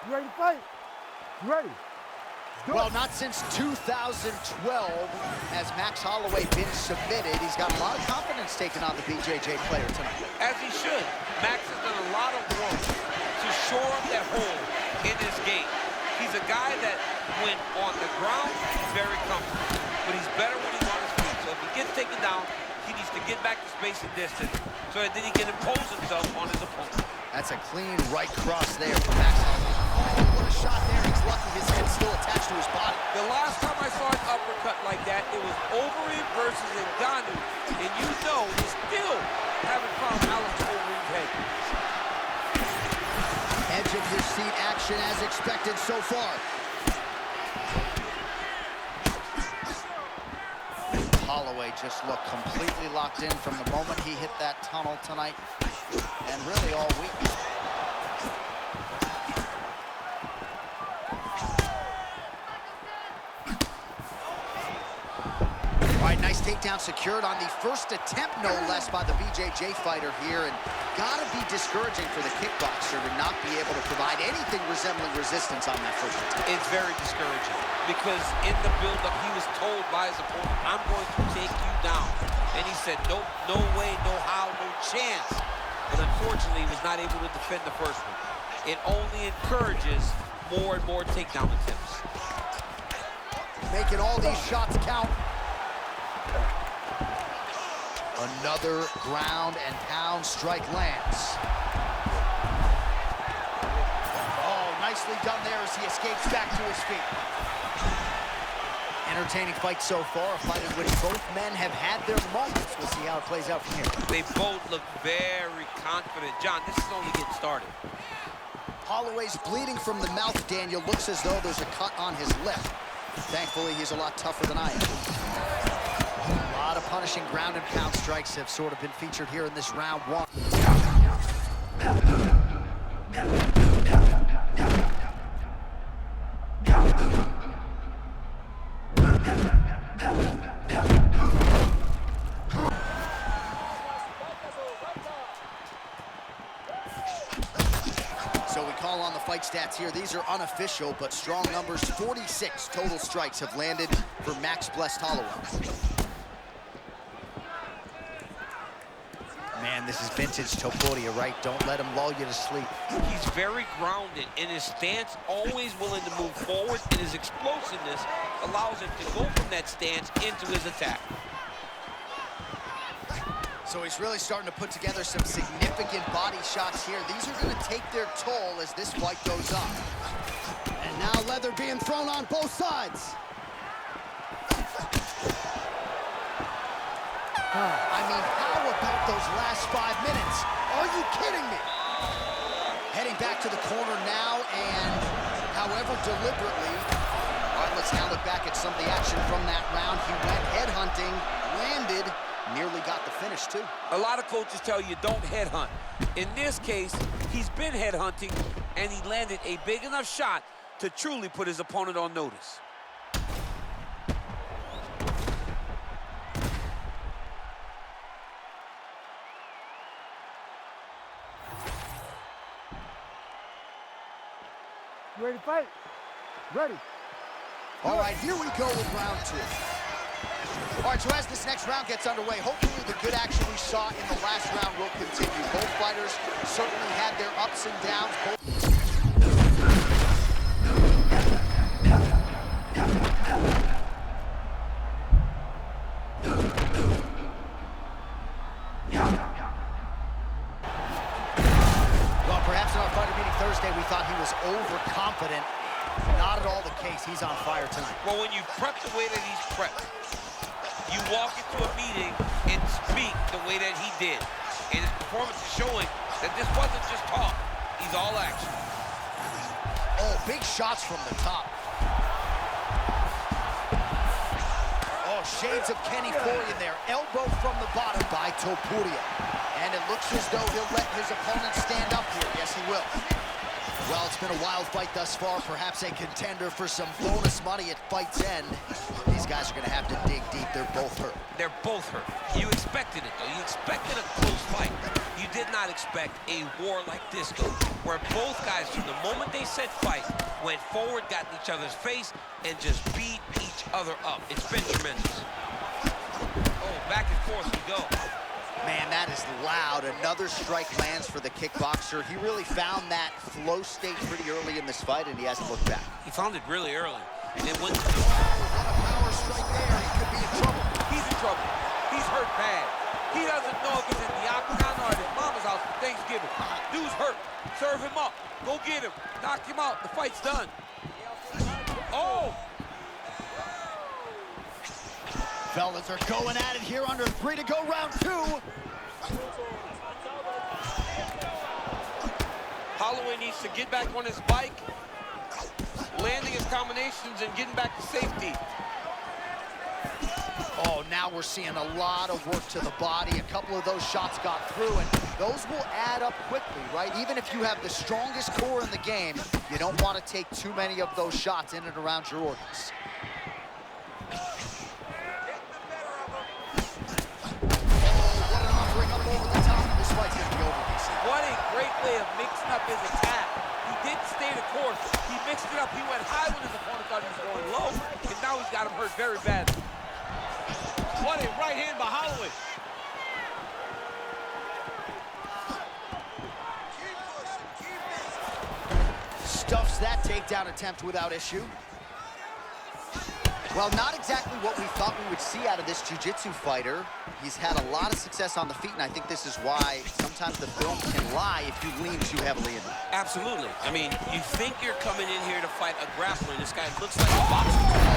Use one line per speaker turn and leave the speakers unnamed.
You ready to fight? You ready?
Well, not since 2012 has Max Holloway been submitted. He's got a lot of confidence taken on the BJJ player tonight.
As he should. Max has done a lot of work to shore up that hole in his game. He's a guy that, when on the ground, he's very comfortable. But he's better when he's on his feet. So if he gets taken down, he needs to get back to space and distance so that then he can impose himself on his opponent.
That's a clean right cross there for Max Holloway. Oh, what a shot there. He's lucky his head's still attached to his body.
The last time I saw an uppercut like that, it was Overeem versus Ngannou. And you know we still haven't found Alex Overeem's head.
Edge of your seat action as expected so far. Holloway just looked completely locked in from the moment he hit that tunnel tonight, and really all week. All right, nice takedown secured on the first attempt, no less, by the BJJ fighter here, and gotta be discouraging for the kickboxer to not be able to provide anything resembling resistance on that first attempt.
It's very discouraging because in the build-up, he was told by his opponent, I'm going to take you down. And he said, no way, no how, no chance. But unfortunately, he was not able to defend the first one. It only encourages more and more takedown attempts.
Making all these shots count. Another ground and pound strike lands. Oh, nicely done there as he escapes back to his feet. Entertaining fight so far, a fight in which both men have had their moments. We'll see how it plays out from here.
They both look very confident. John, this is only getting started.
Holloway's bleeding from the mouth, Daniel. Looks as though there's a cut on his lip. Thankfully, he's a lot tougher than I am. A lot of punishing ground and pound strikes have sort of been featured here in this round one. So we call on the fight stats here. These are unofficial, but strong numbers. 46 total strikes have landed for Max Blessed Holloway. Man, this is vintage Topuria, right? Don't let him lull you to sleep.
He's very grounded in his stance, always willing to move forward, and his explosiveness allows him to go from that stance into his attack.
So he's really starting to put together some significant body shots here. These are going to take their toll as this fight goes on. And now leather being thrown on both sides. I mean, how about those last 5 minutes? Are you kidding me? Heading back to the corner now, and however deliberately. All right, let's now look back at some of the action from that round. He went headhunting, landed, nearly got the finish, too.
A lot of coaches tell you don't headhunt. In this case, he's been headhunting, and he landed a big enough shot to truly put his opponent on notice.
You ready to fight? Ready.
All right, here we go with round two. All right, so as this next round gets underway, hopefully the good action we saw in the last round will continue. Both fighters certainly had their ups and downs. Well, perhaps in our fighter meeting Thursday, we thought he was overconfident. Not at all the case. He's on fire tonight.
Well, when you prep the way that he's prepped, you walk into a meeting and speak the way that he did. And his performance is showing that this wasn't just talk. He's all action.
Oh, big shots from the top. Oh, shades of Kenny Florian there. Elbow from the bottom by Topuria. And it looks as though he'll let his opponent stand up here. Yes, he will. Well, it's been a wild fight thus far. Perhaps a contender for some bonus money at fight's end. These guys are going to have to dig deep. They're both hurt.
They're both hurt. You expected it, though. You expected a close fight. You did not expect a war like this, though, where both guys, from the moment they said fight, went forward, got in each other's face, and just beat each other up. It's been tremendous. Oh, back and forth we go.
Man, that is loud. Another strike lands for the kickboxer. He really found that flow state pretty early in this fight, and he hasn't looked back.
He found it really early. And it went...
What a power strike there. He could be in trouble.
He's in trouble. He's hurt bad. He doesn't know if he's in the octagon or at his mama's house for Thanksgiving. Dude's hurt. Serve him up. Go get him. Knock him out. The fight's done. Oh!
Fellas are going at it here under 3 to go, round 2.
Holloway needs to get back on his bike, landing his combinations and getting back to safety.
Oh, now we're seeing a lot of work to the body. A couple of those shots got through, and those will add up quickly, right? Even if you have the strongest core in the game, you don't want to take too many of those shots in and around your organs.
What a great way of mixing up his attack. He didn't stay the course. He mixed it up. He went high when his opponent thought he was going low, and now he's got him hurt very badly. What a right hand by Holloway.
Stuffs that takedown attempt without issue. Well, not exactly what we thought we would see out of this jiu-jitsu fighter. He's had a lot of success on the feet, and I think this is why sometimes the film can lie if you lean too heavily into it.
Absolutely. I mean, you think you're coming in here to fight a grappler, and this guy looks like a boxer.